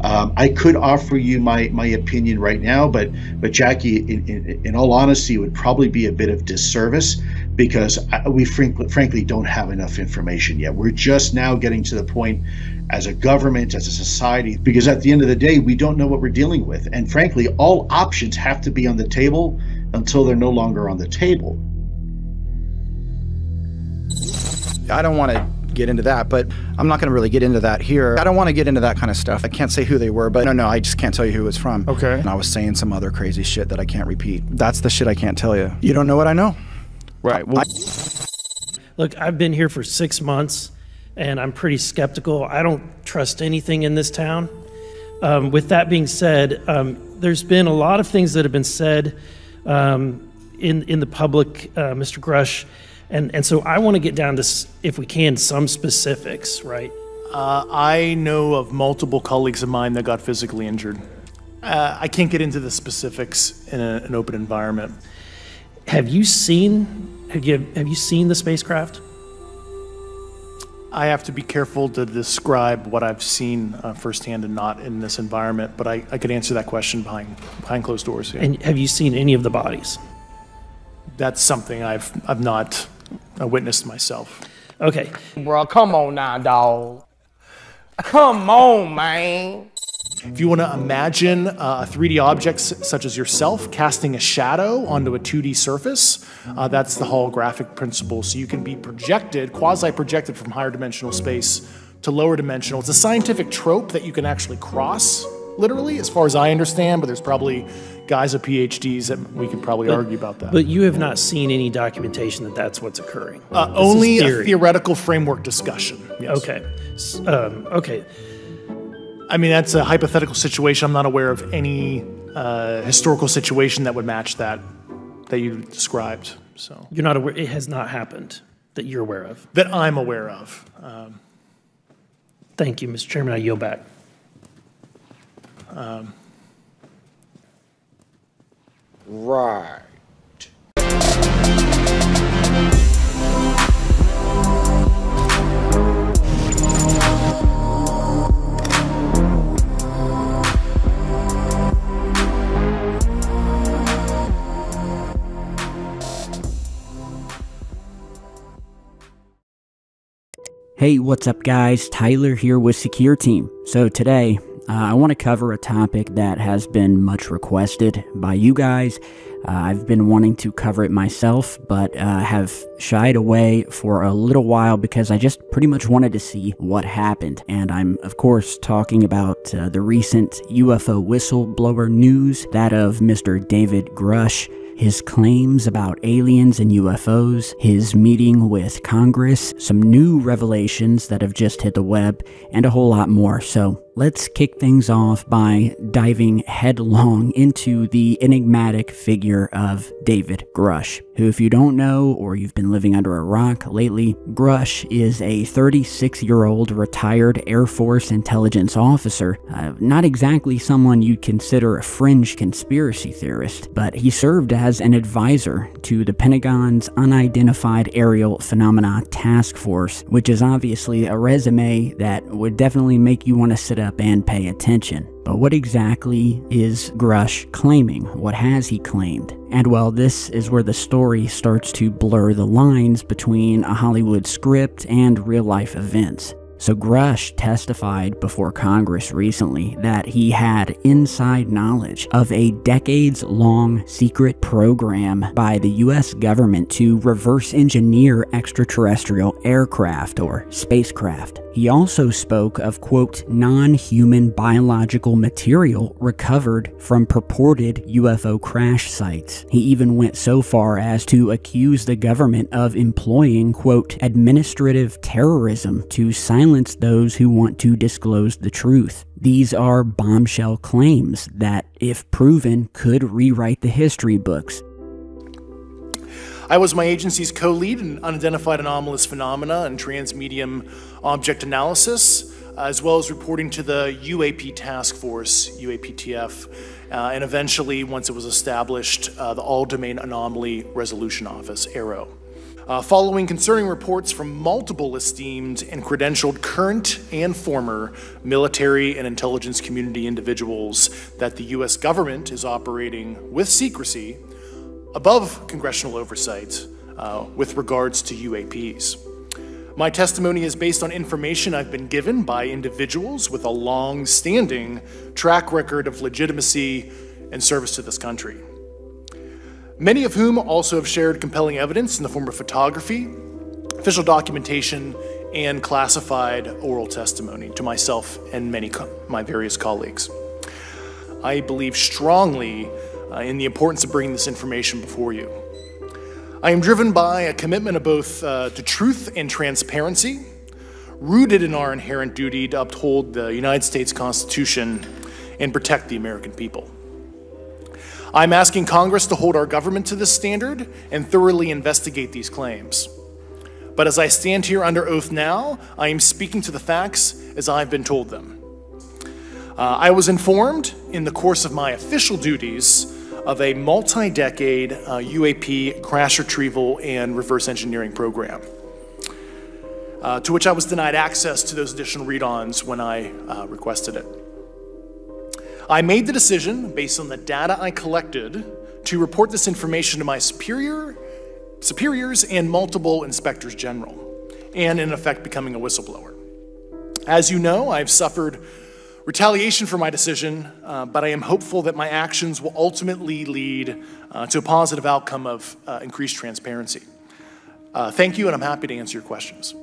I could offer you my opinion right now, but Jackie, in all honesty, it would probably be a bit of disservice, because we frankly don't have enough information yet. We're just now getting to the point as a government, as a society, because at the end of the day, we don't know what we're dealing with. And frankly, all options have to be on the table until they're no longer on the table. I don't want to get into that, but I'm not going to really get into that here. I don't want to get into that kind of stuff. I can't say who they were, but no, I just can't tell you who it's from. Okay. And I was saying some other crazy shit that I can't repeat. That's the shit I can't tell you. You don't know what I know. Right. Well, Look, I've been here for 6 months, and I'm pretty skeptical. I don't trust anything in this town. With that being said, there's been a lot of things that have been said in the public, Mr. Grusch, and so I want to get down to, if we can, some specifics, right? I know of multiple colleagues of mine that got physically injured. I can't get into the specifics in an open environment. Have you seen the spacecraft? I have to be careful to describe what I've seen firsthand and not in this environment, but I could answer that question behind closed doors. Yeah. And have you seen any of the bodies? That's something I've not witnessed myself. Okay. Bro, come on now, dog. Come on, man. If you want to imagine a 3D object such as yourself casting a shadow onto a 2D surface, that's the holographic principle. So you can be projected, quasi-projected from higher dimensional space to lower dimensional. It's a scientific trope that you can actually cross, literally, as far as I understand, but there's probably guys with PhDs that we could probably argue about that. But you have not seen any documentation that that's what's occurring? Only a theoretical framework discussion. Yes. Okay. Okay. I mean, that's a hypothetical situation. I'm not aware of any historical situation that would match that you described. So you're not aware? It has not happened that you're aware of? That I'm aware of. Thank you, Mr. Chairman. I yield back. Right. Hey, what's up guys? Tyler here with Secure Team. So today, I want to cover a topic that has been much requested by you guys. I've been wanting to cover it myself, but have shied away for a little while because I just pretty much wanted to see what happened. And I'm, of course, talking about the recent UFO whistleblower news, that of Mr. David Grusch, his claims about aliens and UFOs, his meeting with Congress, some new revelations that have just hit the web, and a whole lot more. So let's kick things off by diving headlong into the enigmatic figure of David Grusch, who, if you don't know or you've been living under a rock lately, Grusch is a 36-year-old retired Air Force intelligence officer. Not exactly someone you'd consider a fringe conspiracy theorist, but he served as an advisor to the Pentagon's Unidentified Aerial Phenomena Task Force, which is obviously a resume that would definitely make you want to sit up and pay attention. But what exactly is Grusch claiming? What has he claimed? And well, this is where the story starts to blur the lines between a Hollywood script and real-life events. So Grusch testified before Congress recently that he had inside knowledge of a decades-long secret program by the US government to reverse engineer extraterrestrial aircraft or spacecraft. He also spoke of, quote, non-human biological material recovered from purported UFO crash sites. He even went so far as to accuse the government of employing, quote, administrative terrorism to silence those who want to disclose the truth. These are bombshell claims that, if proven, could rewrite the history books. I was my agency's co-lead in unidentified anomalous phenomena and transmedium object analysis, as well as reporting to the UAP task force, UAPTF, and eventually, once it was established, the All Domain Anomaly Resolution Office, AARO. following concerning reports from multiple esteemed and credentialed current and former military and intelligence community individuals that the U.S. government is operating with secrecy above congressional oversight with regards to UAPs. My testimony is based on information I've been given by individuals with a long-standing track record of legitimacy and service to this country, many of whom also have shared compelling evidence in the form of photography, official documentation, and classified oral testimony to myself and my various colleagues. I believe strongly in the importance of bringing this information before you. I am driven by a commitment of both to truth and transparency, rooted in our inherent duty to uphold the United States Constitution and protect the American people. I'm asking Congress to hold our government to this standard and thoroughly investigate these claims. But as I stand here under oath now, I am speaking to the facts as I've been told them. I was informed in the course of my official duties of a multi-decade UAP crash retrieval and reverse engineering program, to which I was denied access to those additional read-ons when I requested it. I made the decision, based on the data I collected, to report this information to my superiors and multiple inspectors general, and in effect becoming a whistleblower. As you know, I've suffered retaliation for my decision, but I am hopeful that my actions will ultimately lead to a positive outcome of increased transparency. Thank you, and I'm happy to answer your questions.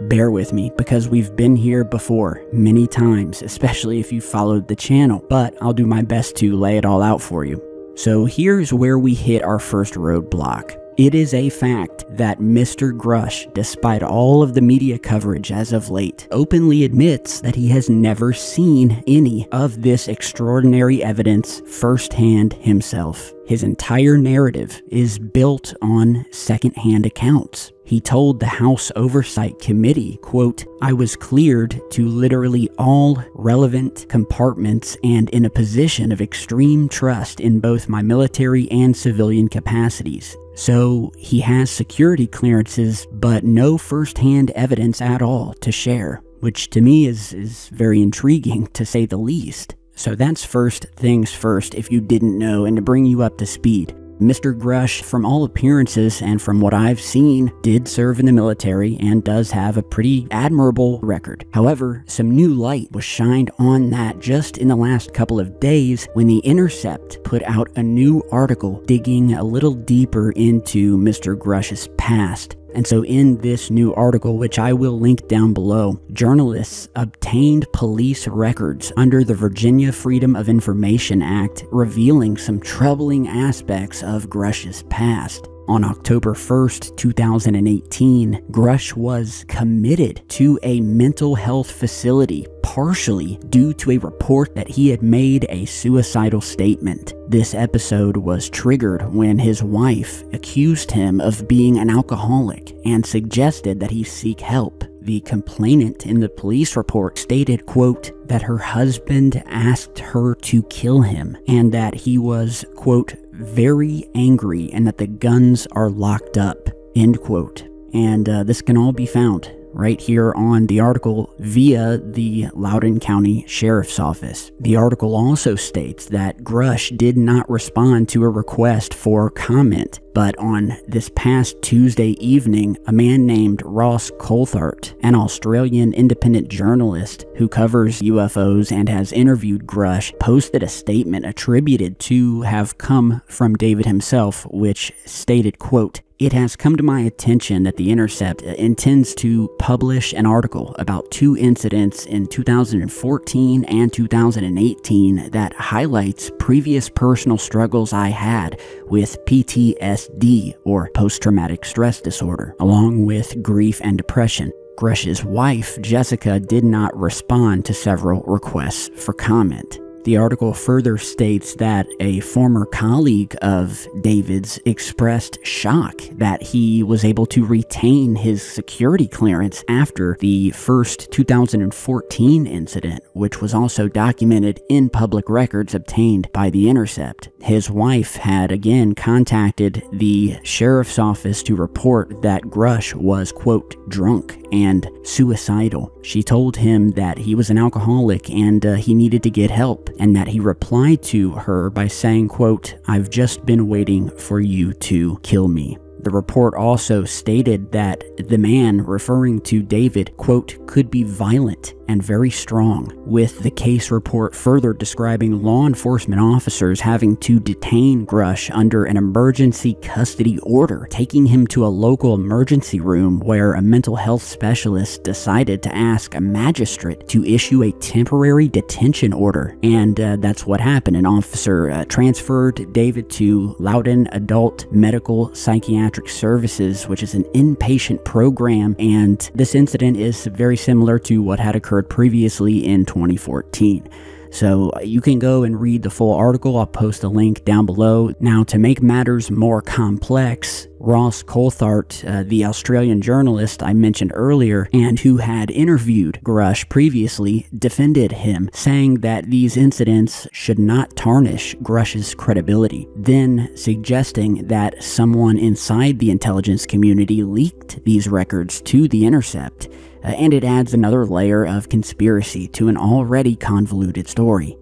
Bear with me, because we've been here before many times, especially if you followed the channel, but I'll do my best to lay it all out for you. So here's where we hit our first roadblock. It is a fact that Mr. Grusch, despite all of the media coverage as of late, openly admits that he has never seen any of this extraordinary evidence firsthand himself. His entire narrative is built on secondhand accounts. He told the House Oversight Committee, quote, "I was cleared to literally all relevant compartments and in a position of extreme trust in both my military and civilian capacities." So he has security clearances, but no firsthand evidence at all to share, which to me is very intriguing, to say the least. So that's first things first, if you didn't know, and to bring you up to speed. Mr. Grusch, from all appearances and from what I've seen, did serve in the military and does have a pretty admirable record. However, some new light was shined on that just in the last couple of days when The Intercept put out a new article digging a little deeper into Mr. Grusch's past. And so in this new article, which I will link down below, journalists obtained police records under the Virginia Freedom of Information Act, revealing some troubling aspects of Grusch's past. On October 1st, 2018, Grusch was committed to a mental health facility, partially due to a report that he had made a suicidal statement. This episode was triggered when his wife accused him of being an alcoholic and suggested that he seek help. The complainant in the police report stated, quote, that her husband asked her to kill him and that he was, quote, very angry and that the guns are locked up, end quote. And this can all be found right here on the article via the Loudoun County Sheriff's Office. The article also states that Grusch did not respond to a request for comment, but on this past Tuesday evening, a man named Ross Coulthart, an Australian independent journalist who covers UFOs and has interviewed Grusch, posted a statement attributed to have come from David himself, which stated, quote, "It has come to my attention that The Intercept intends to publish an article about two incidents in 2014 and 2018 that highlights previous personal struggles I had with PTSD, or post-traumatic stress disorder, along with grief and depression." Grusch's wife, Jessica, did not respond to several requests for comment. The article further states that a former colleague of David's expressed shock that he was able to retain his security clearance after the first 2014 incident, which was also documented in public records obtained by The Intercept. His wife had again contacted the sheriff's office to report that Grusch was, quote, drunk and suicidal. She told him that he was an alcoholic and he needed to get help, and that he replied to her by saying, quote, "I've just been waiting for you to kill me." The report also stated that the man referring to David, quote, could be violent and very strong, with the case report further describing law enforcement officers having to detain Grusch under an emergency custody order, taking him to a local emergency room where a mental health specialist decided to ask a magistrate to issue a temporary detention order. And that's what happened. An officer transferred David to Loudoun Adult Medical Psychiatric Services, which is an inpatient program, and this incident is very similar to what had occurred previously in 2014. So you can go and read the full article. I'll post a link down below. Now, to make matters more complex, Ross Coulthart, the Australian journalist I mentioned earlier, and who had interviewed Grusch previously, defended him, saying that these incidents should not tarnish Grusch's credibility, then suggesting that someone inside the intelligence community leaked these records to The Intercept. And it adds another layer of conspiracy to an already convoluted story.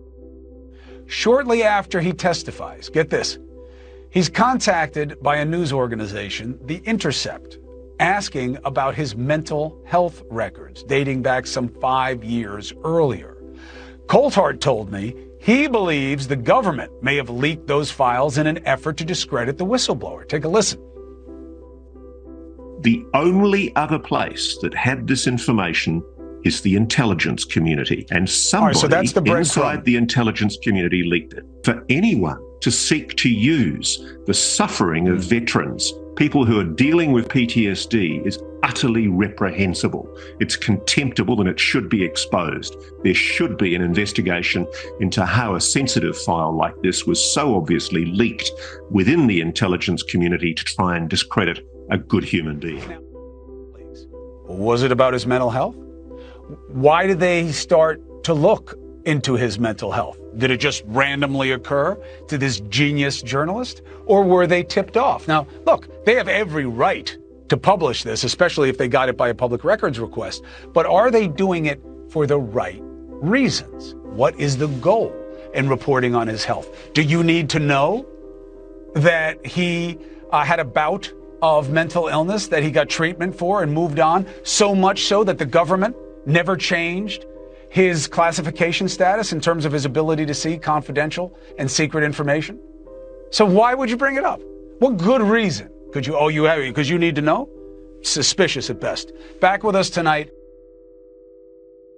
Shortly after he testifies, get this, he's contacted by a news organization, The Intercept, asking about his mental health records dating back some 5 years earlier. Coulthart told me he believes the government may have leaked those files in an effort to discredit the whistleblower. Take a listen. The only other place that had this information is the intelligence community, and somebody so that's the inside the intelligence community leaked it. For anyone to seek to use the suffering of veterans, people who are dealing with PTSD, is utterly reprehensible. It's contemptible and it should be exposed. There should be an investigation into how a sensitive file like this was so obviously leaked within the intelligence community to try and discredit a good human being. Was it about his mental health? Why did they start to look into his mental health? Did it just randomly occur to this genius journalist? Or were they tipped off? Now, look, they have every right to publish this, especially if they got it by a public records request. But are they doing it for the right reasons? What is the goal in reporting on his health? Do you need to know that he had a bout of mental illness that he got treatment for and moved on, so much so that the government never changed his classification status in terms of his ability to see confidential and secret information? So why would you bring it up? What good reason could you, because you need to know? Suspicious at best. Back with us tonight.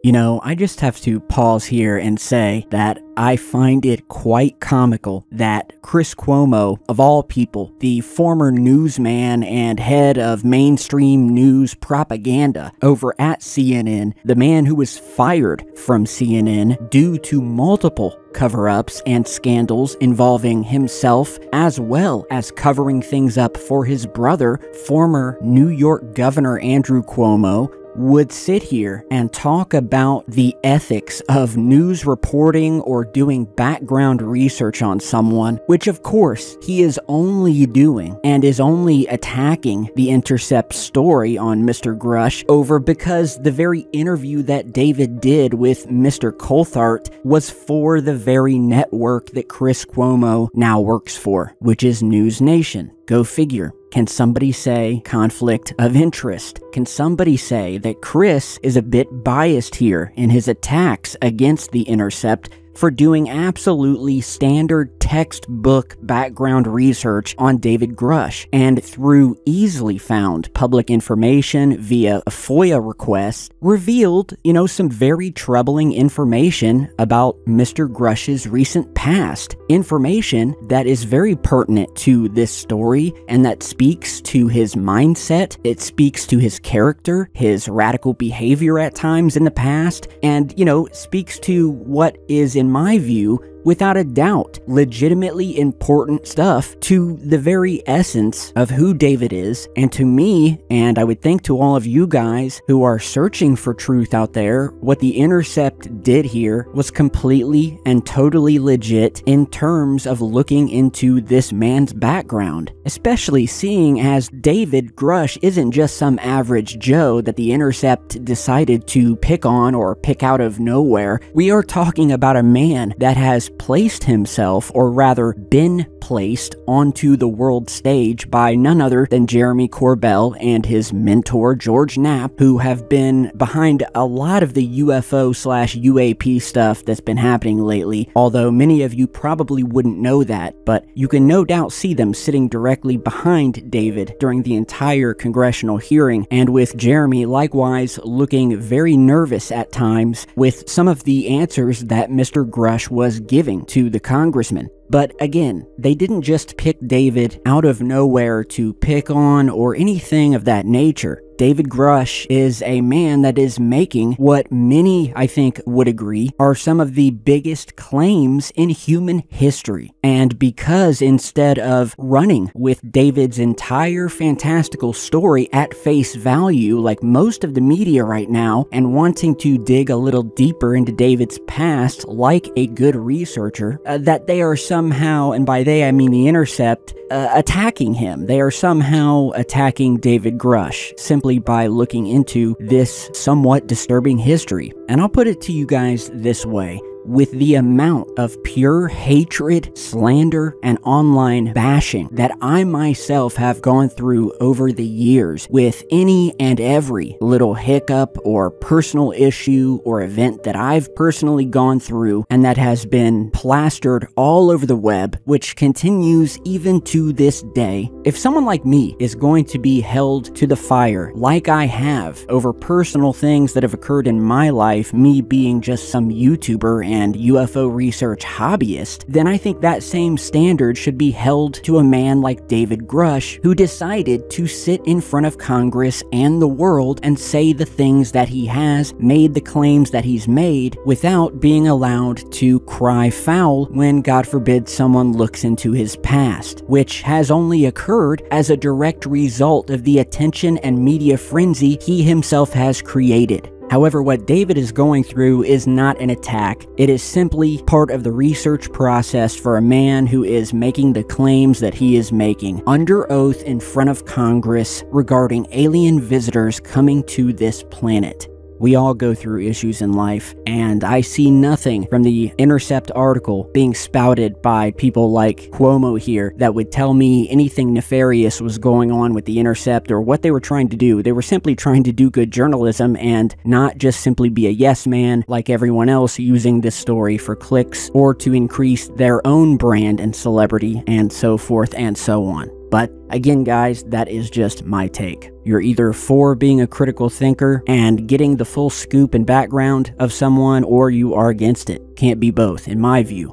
You know, I just have to pause here and say that I find it quite comical that Chris Cuomo, of all people, the former newsman and head of mainstream news propaganda over at CNN, the man who was fired from CNN due to multiple cover-ups and scandals involving himself, as well as covering things up for his brother, former New York Governor Andrew Cuomo, would sit here and talk about the ethics of news reporting or doing background research on someone, which of course he is only doing and is only attacking the Intercept story on Mr. Grusch over because the very interview that David did with Mr. Coulthart was for the very network that Chris Cuomo now works for, which is News Nation. Go figure. Can somebody say conflict of interest? Can somebody say that Chris is a bit biased here in his attacks against The Intercept for doing absolutely standard textbook background research on David Grusch, and through easily found public information via a FOIA request, revealed, some very troubling information about Mr. Grusch's recent past. Information that is very pertinent to this story and that speaks to his mindset, it speaks to his character, his radical behavior at times in the past, and, speaks to what is in my view, without a doubt, legitimately important stuff to the very essence of who David is, and to me, and I would think to all of you guys who are searching for truth out there, what The Intercept did here was completely and totally legit in terms of looking into this man's background, especially seeing as David Grusch isn't just some average Joe that The Intercept decided to pick on or pick out of nowhere. We are talking about a man that has placed himself, or rather been placed, onto the world stage by none other than Jeremy Corbell and his mentor George Knapp, who have been behind a lot of the UFO/UAP stuff that's been happening lately, although many of you probably wouldn't know that, but you can no doubt see them sitting directly behind David during the entire congressional hearing, and with Jeremy likewise looking very nervous at times with some of the answers that Mr. Grusch was giving to the congressman. But again, they didn't just pick David out of nowhere to pick on or anything of that nature. David Grusch is a man that is making what many, I think, would agree are some of the biggest claims in human history. And because instead of running with David's entire fantastical story at face value, like most of the media right now, and wanting to dig a little deeper into David's past like a good researcher, that they are somehow, and by they I mean The Intercept, attacking him. They are somehow attacking David Grusch simply by looking into this somewhat disturbing history. And I'll put it to you guys this way. With the amount of pure hatred, slander, and online bashing that I myself have gone through over the years with any and every little hiccup or personal issue or event that I've personally gone through and that has been plastered all over the web, which continues even to this day, if someone like me is going to be held to the fire like I have over personal things that have occurred in my life, me being just some YouTuber and UFO research hobbyist, then I think that same standard should be held to a man like David Grusch, who decided to sit in front of Congress and the world and say the things that he has, made the claims that he's made, without being allowed to cry foul when, God forbid, someone looks into his past, which has only occurred as a direct result of the attention and media frenzy he himself has created. However, what David is going through is not an attack. It is simply part of the research process for a man who is making the claims that he is making under oath in front of Congress regarding alien visitors coming to this planet. We all go through issues in life, and I see nothing from the Intercept article being spouted by people like Cuomo here that would tell me anything nefarious was going on with the Intercept or what they were trying to do. They were simply trying to do good journalism and not just simply be a yes man like everyone else using this story for clicks or to increase their own brand and celebrity and so forth and so on. But again, guys, that is just my take. You're either for being a critical thinker and getting the full scoop and background of someone, or you are against it. Can't be both, in my view.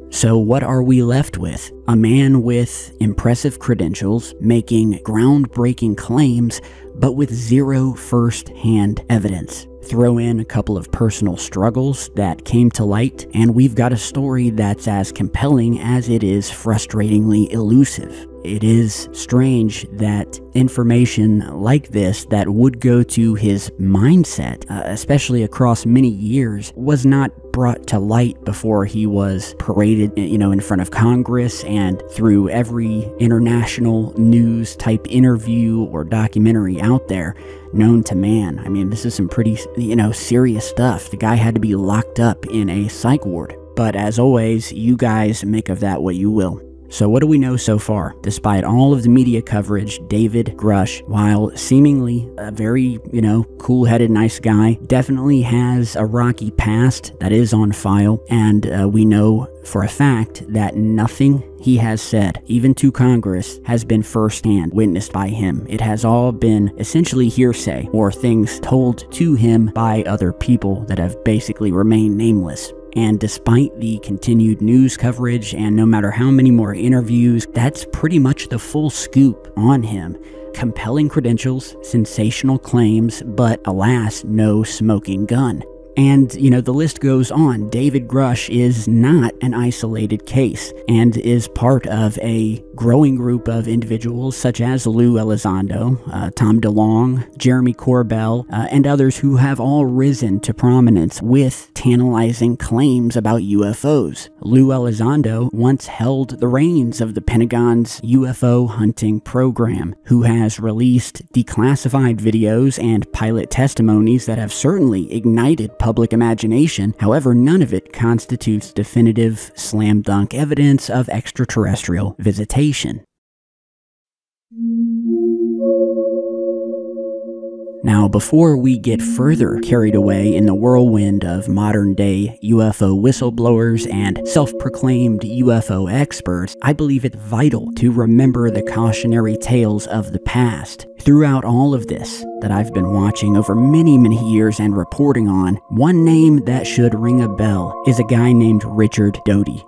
So what are we left with? A man with impressive credentials, making groundbreaking claims, but with zero first-hand evidence. Throw in a couple of personal struggles that came to light, and we've got a story that's as compelling as it is frustratingly elusive. It is strange that information like this that would go to his mindset, especially across many years, was not brought to light before he was paraded, in front of Congress and through every international news type interview or documentary out there known to man. I mean, this is some pretty, serious stuff. The guy had to be locked up in a psych ward. But as always, you guys make of that what you will. So what do we know so far? Despite all of the media coverage, David Grusch, while seemingly a very, cool-headed, nice guy, definitely has a rocky past that is on file, and we know for a fact that nothing he has said, even to Congress, has been firsthand witnessed by him. It has all been essentially hearsay, or things told to him by other people that have basically remained nameless. And despite the continued news coverage and no matter how many more interviews, that's pretty much the full scoop on him. Compelling credentials, sensational claims, but alas, no smoking gun. And, the list goes on. David Grusch is not an isolated case and is part of a growing group of individuals such as Lou Elizondo, Tom DeLonge, Jeremy Corbell, and others who have all risen to prominence with tantalizing claims about UFOs. Lou Elizondo once held the reins of the Pentagon's UFO hunting program, who has released declassified videos and pilot testimonies that have certainly ignited public imagination. However, none of it constitutes definitive slam dunk evidence of extraterrestrial visitation. Now, before we get further carried away in the whirlwind of modern-day UFO whistleblowers and self-proclaimed UFO experts, I believe it vital to remember the cautionary tales of the past. Throughout all of this that I've been watching over many, many years and reporting on, one name that should ring a bell is a guy named Richard Doty.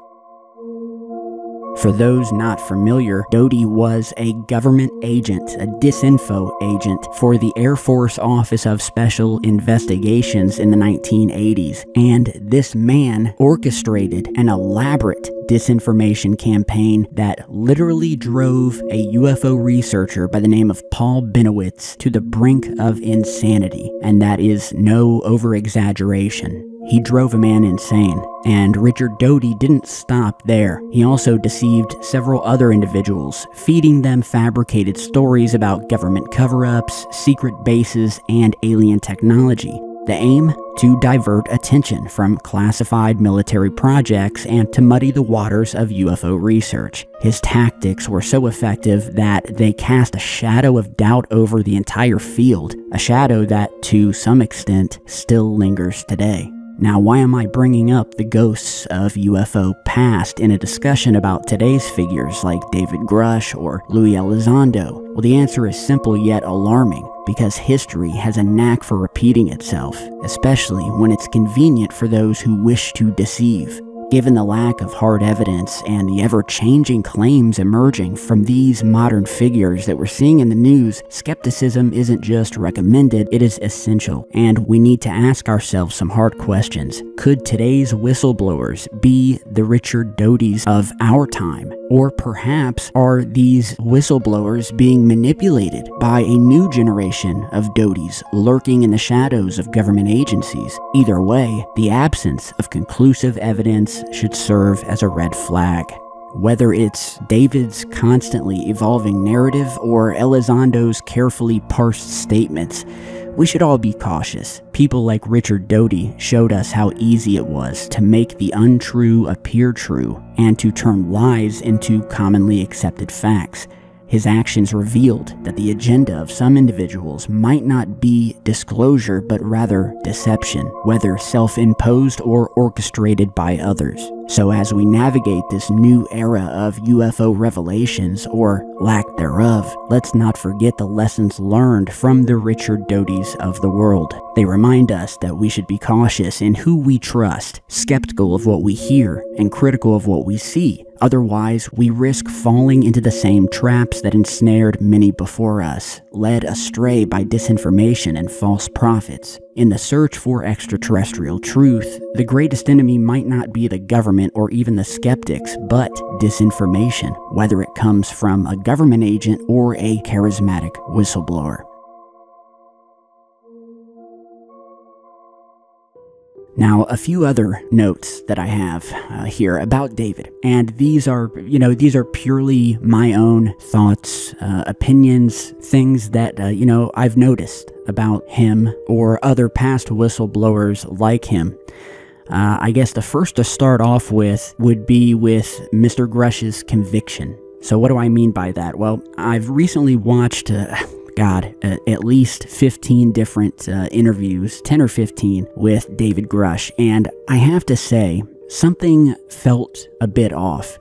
For those not familiar, Doty was a government agent, a disinfo agent for the Air Force Office of Special Investigations in the 1980s, and this man orchestrated an elaborate disinformation campaign that literally drove a UFO researcher by the name of Paul Benowitz to the brink of insanity, and that is no over-exaggeration. He drove a man insane, and Richard Doty didn't stop there. He also deceived several other individuals, feeding them fabricated stories about government cover-ups, secret bases, and alien technology. The aim? To divert attention from classified military projects and to muddy the waters of UFO research. His tactics were so effective that they cast a shadow of doubt over the entire field, a shadow that, to some extent, still lingers today. Now, why am I bringing up the ghosts of UFO past in a discussion about today's figures like David Grusch or Louis Elizondo? Well, the answer is simple yet alarming, because history has a knack for repeating itself, especially when it's convenient for those who wish to deceive. Given the lack of hard evidence and the ever-changing claims emerging from these modern figures that we're seeing in the news, skepticism isn't just recommended, it is essential. And we need to ask ourselves some hard questions. Could today's whistleblowers be the Richard Dotys of our time? Or perhaps are these whistleblowers being manipulated by a new generation of Dotys lurking in the shadows of government agencies? Either way, the absence of conclusive evidence should serve as a red flag. Whether it's David's constantly evolving narrative or Elizondo's carefully parsed statements, we should all be cautious. People like Richard Doty showed us how easy it was to make the untrue appear true and to turn lies into commonly accepted facts. His actions revealed that the agenda of some individuals might not be disclosure, but rather deception, whether self-imposed or orchestrated by others. So as we navigate this new era of UFO revelations, or lack thereof, let's not forget the lessons learned from the Richard Dotys of the world. They remind us that we should be cautious in who we trust, skeptical of what we hear, and critical of what we see. Otherwise, we risk falling into the same traps that ensnared many before us, led astray by disinformation and false prophets. In the search for extraterrestrial truth, the greatest enemy might not be the government or even the skeptics, but disinformation, whether it comes from a government agent or a charismatic whistleblower. Now, a few other notes that I have here about David, and these are purely my own thoughts, opinions, things that, I've noticed about him or other past whistleblowers like him. I guess the first to start off with would be with Mr. Grusch's conviction. So what do I mean by that? Well, I've recently watched at least 15 different interviews, 10 or 15, with David Grusch, and I have to say, something felt a bit off.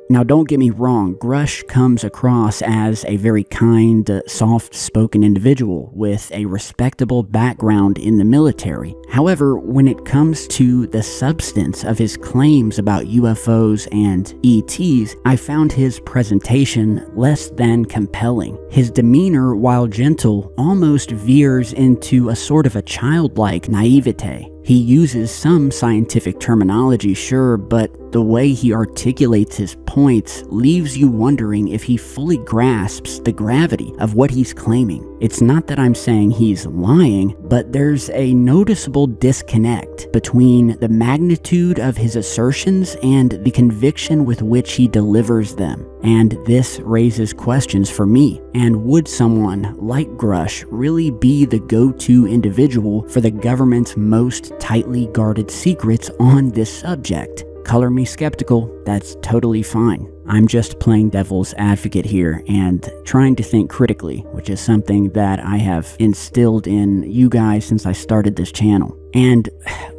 Now, don't get me wrong, Grusch comes across as a very kind, soft-spoken individual with a respectable background in the military. However, when it comes to the substance of his claims about UFOs and ETs, I found his presentation less than compelling. His demeanor, while gentle, almost veers into a sort of a childlike naivete. He uses some scientific terminology, sure, but the way he articulates his points leaves you wondering if he fully grasps the gravity of what he's claiming. It's not that I'm saying he's lying, but there's a noticeable disconnect between the magnitude of his assertions and the conviction with which he delivers them. And this raises questions for me. And would someone like Grusch really be the go-to individual for the government's most tightly guarded secrets on this subject? Color me skeptical, that's totally fine. I'm just playing devil's advocate here and trying to think critically, which is something that I have instilled in you guys since I started this channel. And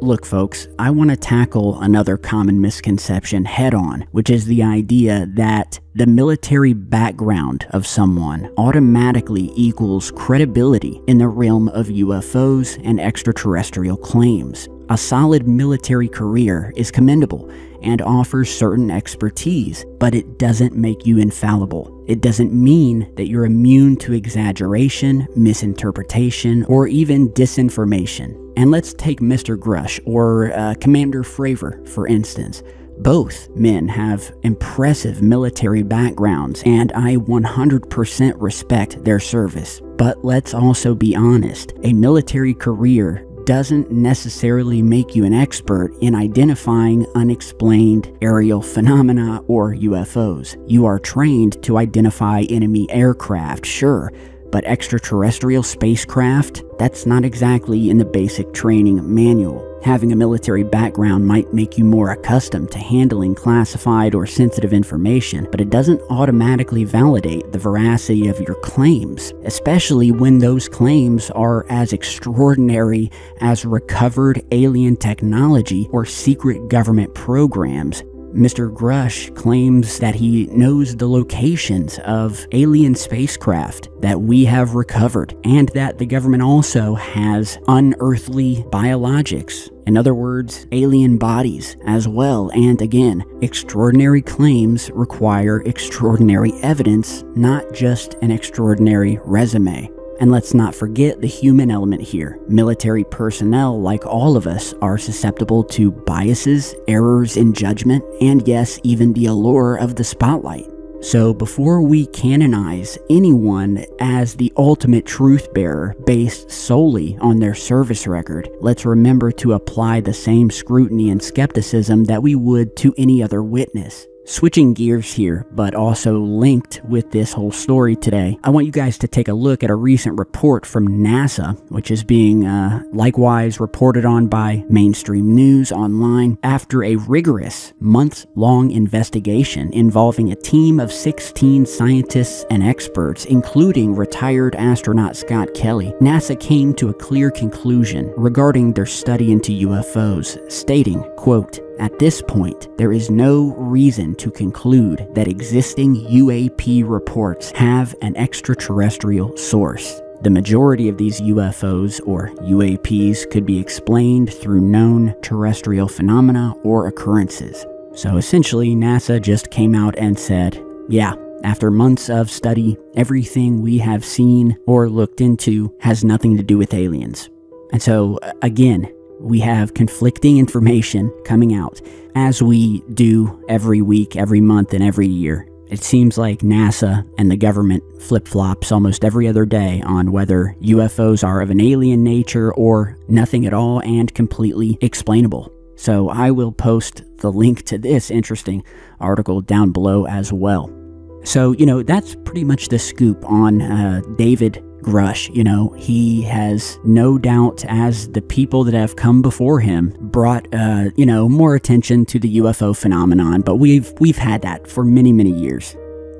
look, folks, I want to tackle another common misconception head on, which is the idea that the military background of someone automatically equals credibility in the realm of UFOs and extraterrestrial claims. A solid military career is commendable and offers certain expertise, but it doesn't make you infallible. It doesn't mean that you're immune to exaggeration, misinterpretation, or even disinformation. And let's take Mr. Grusch or Commander Fravor, for instance. Both men have impressive military backgrounds, and I 100% respect their service. But let's also be honest, a military career doesn't necessarily make you an expert in identifying unexplained aerial phenomena or UFOs. You are trained to identify enemy aircraft, sure, but extraterrestrial spacecraft, that's not exactly in the basic training manual. Having a military background might make you more accustomed to handling classified or sensitive information, but it doesn't automatically validate the veracity of your claims, especially when those claims are as extraordinary as recovered alien technology or secret government programs. Mr. Grusch claims that he knows the locations of alien spacecraft that we have recovered, and that the government also has unearthly biologics. In other words, alien bodies as well. And again, extraordinary claims require extraordinary evidence, not just an extraordinary resume. And let's not forget the human element here. Military personnel, like all of us, are susceptible to biases, errors in judgment, and yes, even the allure of the spotlight. So before we canonize anyone as the ultimate truth bearer based solely on their service record, let's remember to apply the same scrutiny and skepticism that we would to any other witness. Switching gears here, but also linked with this whole story today, I want you guys to take a look at a recent report from NASA, which is being likewise reported on by mainstream news online after a rigorous month-long investigation involving a team of 16 scientists and experts, including retired astronaut Scott Kelly. NASA came to a clear conclusion regarding their study into UFOs, stating, quote, "At this point, there is no reason to conclude that existing UAP reports have an extraterrestrial source. The majority of these UFOs or UAPs could be explained through known terrestrial phenomena or occurrences." So essentially, NASA just came out and said, yeah, after months of study, everything we have seen or looked into has nothing to do with aliens. And so, again, we have conflicting information coming out, as we do every week, every month, and every year. It seems like NASA and the government flip-flops almost every other day on whether UFOs are of an alien nature or nothing at all and completely explainable. So I will post the link to this interesting article down below as well. So, that's pretty much the scoop on David Grusch. He has no doubt, as the people that have come before him, brought, more attention to the UFO phenomenon, but we've had that for many, many years.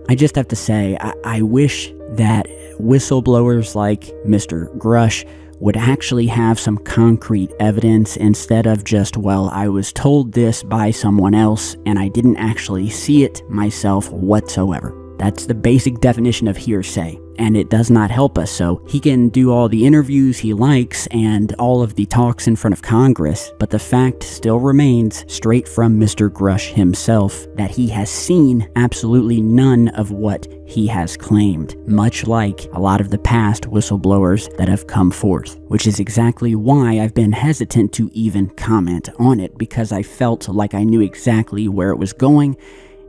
I just have to say, I wish that whistleblowers like Mr. Grusch would actually have some concrete evidence instead of just, well, I was told this by someone else and I didn't actually see it myself whatsoever. That's the basic definition of hearsay, and it does not help us. So he can do all the interviews he likes and all of the talks in front of Congress, but the fact still remains, straight from Mr. Grusch himself, that he has seen absolutely none of what he has claimed, much like a lot of the past whistleblowers that have come forth, which is exactly why I've been hesitant to even comment on it, because I felt like I knew exactly where it was going,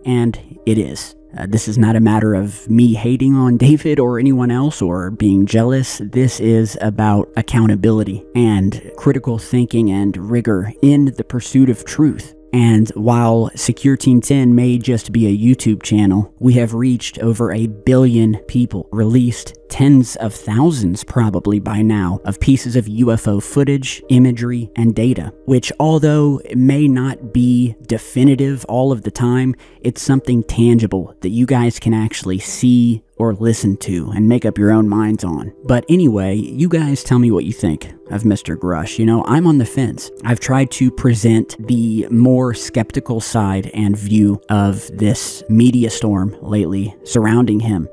and it is. This is not a matter of me hating on David or anyone else or being jealous. This is about accountability and critical thinking and rigor in the pursuit of truth. And while Secure Team 10 may just be a YouTube channel, we have reached over 1 billion people, released tens of thousands probably by now of pieces of UFO footage, imagery, and data, which although it may not be definitive all of the time, it's something tangible that you guys can actually see or listen to and make up your own minds on. But anyway, you guys tell me what you think of Mr. Grusch. You know, I'm on the fence. I've tried to present the more skeptical side and view of this media storm lately surrounding him,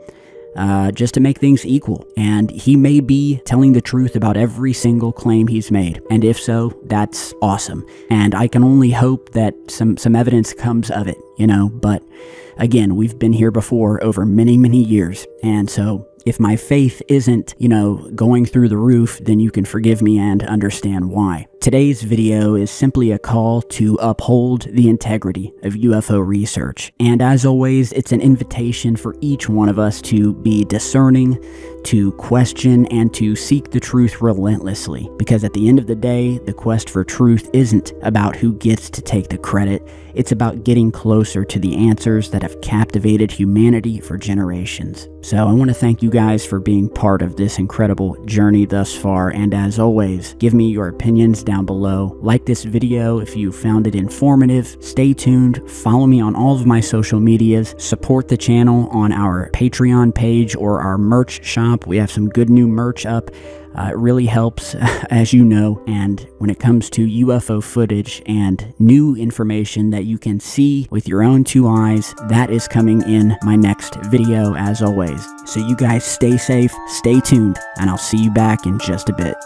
just to make things equal. And he may be telling the truth about every single claim he's made. And if so, that's awesome. And I can only hope that some evidence comes of it, you know. But again, we've been here before over many, many years. And so if my faith isn't, you know, going through the roof, then you can forgive me and understand why. Today's video is simply a call to uphold the integrity of UFO research. And as always, it's an invitation for each one of us to be discerning, to question, and to seek the truth relentlessly. Because at the end of the day, the quest for truth isn't about who gets to take the credit. It's about getting closer to the answers that have captivated humanity for generations. So I want to thank you guys for being part of this incredible journey thus far. And as always, give me your opinions down below. Like this video if you found it informative. Stay tuned. Follow me on all of my social medias. Support the channel on our Patreon page or our merch shop. We have some good new merch up. It really helps, as you know, and when it comes to UFO footage and new information that you can see with your own 2 eyes, that is coming in my next video as always. So you guys stay safe, stay tuned, and I'll see you back in just a bit.